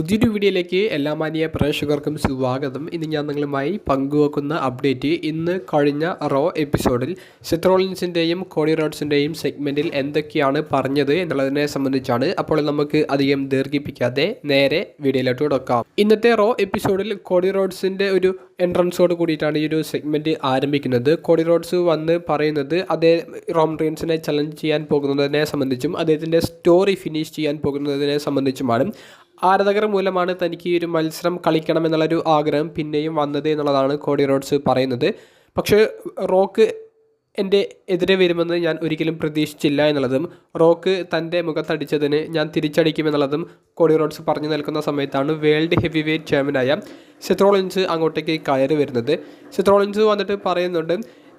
പുതിയൊരു വീഡിയോയിലേക്ക് എല്ലാ മാന്യ പ്രേക്ഷകർക്കും സ്വാഗതം. ഇന്ന് ഞാൻ നിങ്ങളുമായി പങ്കുവെക്കുന്ന അപ്ഡേറ്റ് ഇന്ന് കഴിഞ്ഞ റോ എപ്പിസോഡിൽ സെത്ത് റോളിൻസിൻ്റെയും കോഡി റോഡ്സിൻ്റെയും സെഗ്മെൻറ്റിൽ എന്തൊക്കെയാണ് പറഞ്ഞത് എന്നുള്ളതിനെ സംബന്ധിച്ചാണ്. അപ്പോൾ നമുക്ക് അധികം ദീർഘിപ്പിക്കാതെ നേരെ വീഡിയോയിലോട്ട് കൊടുക്കാം. ഇന്നത്തെ റോ എപ്പിസോഡിൽ കോഡി റോഡ്സിൻ്റെ ഒരു എൻട്രൻസോട് കൂടിയിട്ടാണ് ഈ ഒരു സെഗ്മെൻറ്റ് ആരംഭിക്കുന്നത്. കോഡി റോഡ്സ് വന്ന് പറയുന്നത് അതേ റോമൻ റീൻസിനെ ചലഞ്ച് ചെയ്യാൻ പോകുന്നതിനെ സംബന്ധിച്ചും അദ്ദേഹത്തിൻ്റെ സ്റ്റോറി ഫിനിഷ് ചെയ്യാൻ പോകുന്നതിനെ സംബന്ധിച്ചുമാണ്. ആരാധകർ മൂലമാണ് തനിക്ക് ഈ ഒരു മത്സരം കളിക്കണം എന്നുള്ളൊരു ആഗ്രഹം പിന്നെയും വന്നത് എന്നുള്ളതാണ് കോഡി റോഡ്സ് പറയുന്നത്. പക്ഷേ റോക്ക് എൻ്റെ എതിരെ വരുമെന്ന് ഞാൻ ഒരിക്കലും പ്രതീക്ഷിച്ചില്ല എന്നുള്ളതും റോക്ക് തൻ്റെ മുഖത്തടിച്ചതിന് ഞാൻ തിരിച്ചടിക്കുമെന്നുള്ളതും കോഡി റോഡ്സ് പറഞ്ഞു നിൽക്കുന്ന സമയത്താണ് വേൾഡ് ഹെവി വെയ്റ്റ് ചാമ്പ്യനായ സെത്ത് റോളിൻസ് അങ്ങോട്ടേക്ക് കയറി വരുന്നത്. സെത്ത് റോളിൻസ് വന്നിട്ട് പറയുന്നുണ്ട്,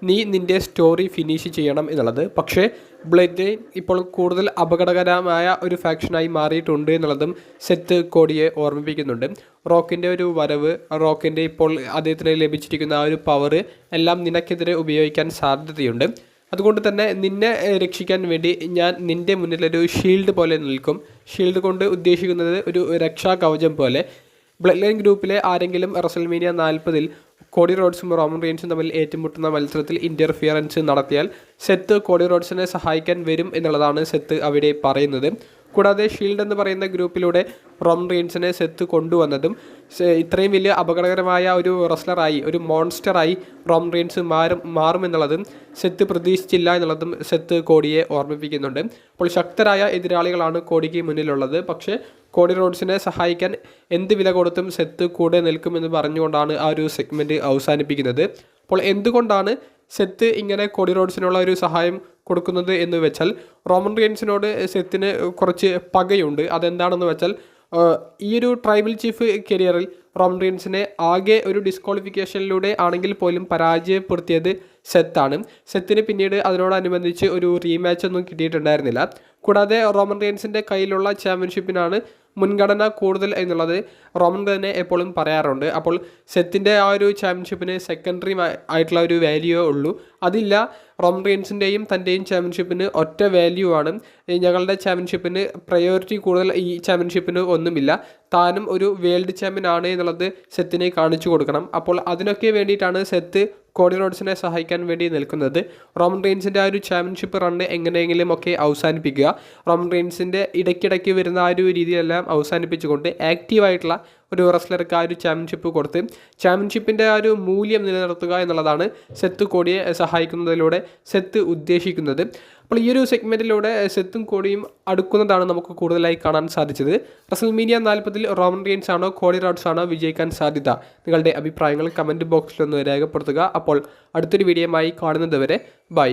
നീ നിൻ്റെ സ്റ്റോറി ഫിനിഷ് ചെയ്യണം എന്നുള്ളത്. പക്ഷേ ബ്ലഡ് ഇപ്പോൾ കൂടുതൽ അപകടകരമായ ഒരു ഫാക്ഷനായി മാറിയിട്ടുണ്ട് എന്നുള്ളതും സെത്ത് കോഡിയെ ഓർമ്മിപ്പിക്കുന്നുണ്ട്. റോക്കിൻ്റെ ഒരു വരവ്, റോക്കിൻ്റെ ഇപ്പോൾ അദ്ദേഹത്തിന് ലഭിച്ചിരിക്കുന്ന ആ ഒരു പവർ എല്ലാം നിനക്കെതിരെ ഉപയോഗിക്കാൻ സാധ്യതയുണ്ട്. അതുകൊണ്ട് തന്നെ നിന്നെ രക്ഷിക്കാൻ വേണ്ടി ഞാൻ നിൻ്റെ മുന്നിലൊരു ഷീൽഡ് പോലെ നിൽക്കും. ഷീൽഡ് കൊണ്ട് ഉദ്ദേശിക്കുന്നത് ഒരു രക്ഷാ കവചം പോലെ. ബ്ലഡ് ലൈൻ ഗ്രൂപ്പിലെ ആരെങ്കിലും റസൽമേനിയ 40 കോഡി റോഡ്സും റോമൻ റീൻസും തമ്മിൽ ഏറ്റുമുട്ടുന്ന മത്സരത്തിൽ ഇൻ്റർഫിയറൻസ് നടത്തിയാൽ സെത്ത് കോഡി റോഡ്സിനെ സഹായിക്കാൻ വരും എന്നുള്ളതാണ് സെത്ത് അവിടെ പറയുന്നത്. കൂടാതെ ഷീൽഡ് എന്ന് പറയുന്ന ഗ്രൂപ്പിലൂടെ റോമൻ റീൻസിനെ സെത്ത് കൊണ്ടുവന്നതും ഇത്രയും വലിയ അപകടകരമായ ഒരു റെസ്ലറായി, ഒരു മോൺസ്റ്ററായി റോമൻ റീൻസ് മാറുമെന്നുള്ളതും സെത്ത് പ്രതീക്ഷിച്ചില്ല എന്നുള്ളതും സെത്ത് കോഡിയെ ഓർമ്മിപ്പിക്കുന്നുണ്ട്. അപ്പോൾ ശക്തരായ എതിരാളികളാണ് കോഡിക്ക് മുന്നിലുള്ളത്. പക്ഷേ കോഡി റോഡ്സിനെ സഹായിക്കാൻ എന്ത് വില കൊടുത്തും സെത്ത് കൂടെ നിൽക്കുമെന്ന് പറഞ്ഞുകൊണ്ടാണ് ആ ഒരു സെഗ്മെൻറ്റ് അവസാനിപ്പിക്കുന്നത്. അപ്പോൾ എന്തുകൊണ്ടാണ് സെത്ത് ഇങ്ങനെ കോഡി റോഡ്സിനുള്ള ഒരു സഹായം കൊടുക്കുന്നത് എന്ന് വെച്ചാൽ, റോമൻ റീൻസിനോട് സെത്തിന് കുറച്ച് പകയുണ്ട്. അതെന്താണെന്ന് വെച്ചാൽ, ഈ ഒരു ട്രൈബൽ ചീഫ് കരിയറിൽ റോമൻ റീൻസിനെ ആകെ ഒരു ഡിസ്ക്വാളിഫിക്കേഷനിലൂടെ ആണെങ്കിൽ പോലും പരാജയപ്പെടുത്തിയത് സെത്താണ്. സെത്തിന് പിന്നീട് അതിനോടനുബന്ധിച്ച് ഒരു റീമാച്ച് ഒന്നും കിട്ടിയിട്ടുണ്ടായിരുന്നില്ല. കൂടാതെ റോമൻ റീൻസിൻ്റെ കയ്യിലുള്ള ചാമ്പ്യൻഷിപ്പിനാണ് മുൻഗണന കൂടുതൽ എന്നുള്ളത് റോമൻ തന്നെ എപ്പോഴും പറയാറുണ്ട്. അപ്പോൾ സെത്തിൻ്റെ ആ ഒരു ചാമ്പ്യൻഷിപ്പിന് സെക്കൻഡറി ആയിട്ടുള്ള ഒരു വാല്യൂ ഉള്ളൂ. അതില്ല. റോമൻ റീൻസിൻ്റെയും തൻ്റെയും ചാമ്പ്യൻഷിപ്പിന് ഒറ്റ വാല്യൂ ആണ്. ഞങ്ങളുടെ ചാമ്പ്യൻഷിപ്പിന് പ്രയോറിറ്റി കൂടുതൽ ഈ ചാമ്പ്യൻഷിപ്പിന് ഒന്നുമില്ല. താനും ഒരു വേൾഡ് ചാമ്പ്യൻ ആണ് എന്നുള്ളത് സെത്തിനെ കാണിച്ചു കൊടുക്കണം. അപ്പോൾ അതിനൊക്കെ വേണ്ടിയിട്ടാണ് സെത്ത് കോഡി റോഡ്സിനെ സഹായിക്കാൻ വേണ്ടി നിൽക്കുന്നത്. റോമൻ റീൻസിൻ്റെ ആ ഒരു ചാമ്പ്യൻഷിപ്പ് റണ്ണ് എങ്ങനെയെങ്കിലും ഒക്കെ അവസാനിപ്പിക്കുക. റോമൻ റീൻസിൻ്റെ ഇടയ്ക്കിടയ്ക്ക് വരുന്ന ആ ഒരു രീതിയെല്ലാം അവസാനിപ്പിച്ചുകൊണ്ട് ആക്റ്റീവായിട്ടുള്ള ഒരു റെസ്ലർക്ക് ആ ഒരു ചാമ്പ്യൻഷിപ്പ് കൊടുത്ത് ചാമ്പ്യൻഷിപ്പിൻ്റെ ആ ഒരു മൂല്യം നിലനിർത്തുക എന്നുള്ളതാണ് സെത്ത് കോഡിയെ സഹായിക്കുന്നതിലൂടെ സെത്ത് ഉദ്ദേശിക്കുന്നത്. അപ്പോൾ ഈ ഒരു സെഗ്മെൻറ്റിലൂടെ സെത്തും കോഡിയും അടുക്കുന്നതാണ് നമുക്ക് കൂടുതലായി കാണാൻ സാധിച്ചത്. റസൽമേനിയ 40 റോമൻ റീൻസ് ആണോ കോഡി റോഡ്സ് ആണോ വിജയിക്കാൻ സാധ്യത? നിങ്ങളുടെ അഭിപ്രായങ്ങൾ കമൻറ്റ് ബോക്സിലൊന്ന് രേഖപ്പെടുത്തുക. അപ്പോൾ അടുത്തൊരു വീഡിയോയുമായി കാണുന്നത് വരെ ബൈ.